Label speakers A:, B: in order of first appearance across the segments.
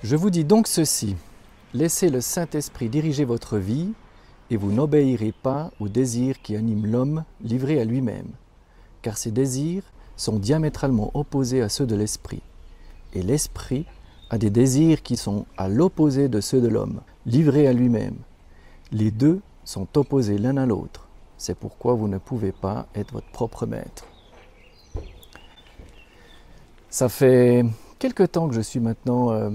A: Je vous dis donc ceci, laissez le Saint-Esprit diriger votre vie et vous n'obéirez pas aux désirs qui animent l'homme livré à lui-même, car ces désirs sont diamétralement opposés à ceux de l'Esprit. Et l'Esprit a des désirs qui sont à l'opposé de ceux de l'homme, livré à lui-même. Les deux sont opposés l'un à l'autre. C'est pourquoi vous ne pouvez pas être votre propre maître. Ça fait quelque temps que je suis maintenant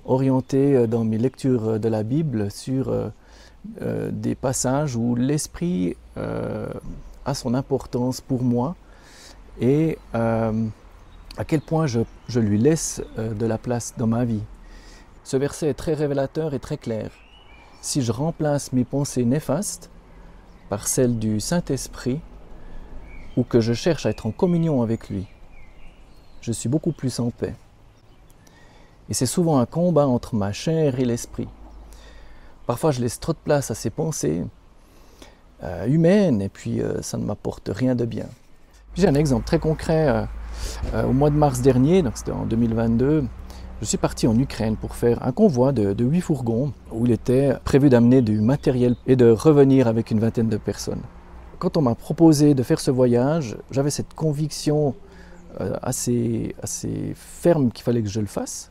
A: orienté dans mes lectures de la Bible sur des passages où l'esprit a son importance pour moi et à quel point je lui laisse de la place dans ma vie. Ce verset est très révélateur et très clair. Si je remplace mes pensées néfastes par celles du Saint-Esprit ou que je cherche à être en communion avec lui, je suis beaucoup plus en paix. Et c'est souvent un combat entre ma chair et l'esprit. Parfois, je laisse trop de place à ces pensées humaines et puis ça ne m'apporte rien de bien. J'ai un exemple très concret. Au mois de mars dernier, donc c'était en 2022, je suis parti en Ukraine pour faire un convoi de 8 fourgons où il était prévu d'amener du matériel et de revenir avec une vingtaine de personnes. Quand on m'a proposé de faire ce voyage, j'avais cette conviction assez ferme qu'il fallait que je le fasse.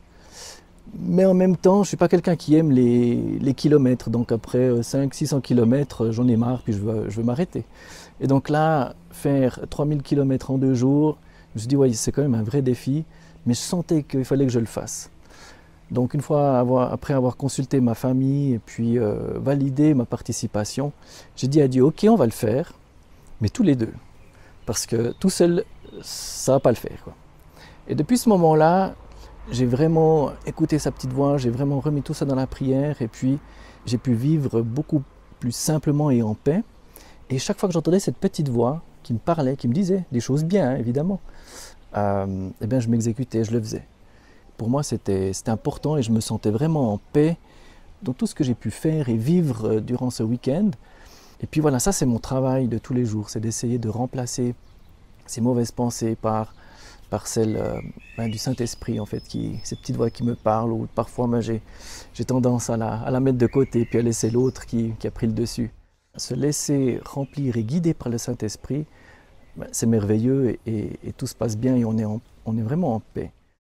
A: Mais en même temps, je ne suis pas quelqu'un qui aime les kilomètres. Donc après 500-600 kilomètres, j'en ai marre, puis je veux m'arrêter. Et donc là, faire 3000 kilomètres en 2 jours, je me suis dit, ouais, c'est quand même un vrai défi. Mais je sentais qu'il fallait que je le fasse. Donc une fois, après avoir consulté ma famille et puis validé ma participation, j'ai dit à Dieu, ok, on va le faire, mais tous les deux. Parce que tout seul, ça ne va pas le faire, quoi. Et depuis ce moment-là, j'ai vraiment écouté sa petite voix, j'ai vraiment remis tout ça dans la prière et puis j'ai pu vivre beaucoup plus simplement et en paix. Et chaque fois que j'entendais cette petite voix qui me parlait, qui me disait des choses bien, hein, évidemment, eh bien, je m'exécutais, je le faisais. Pour moi, c'était important et je me sentais vraiment en paix dans tout ce que j'ai pu faire et vivre durant ce week-end. Et puis voilà, ça c'est mon travail de tous les jours, c'est d'essayer de remplacer ces mauvaises pensées par celles du Saint-Esprit, en fait, ces petites voix qui me parlent, ou parfois moi, j'ai tendance à la mettre de côté, puis à laisser l'autre qui a pris le dessus. Se laisser remplir et guider par le Saint-Esprit, c'est merveilleux et tout se passe bien et on est vraiment en paix.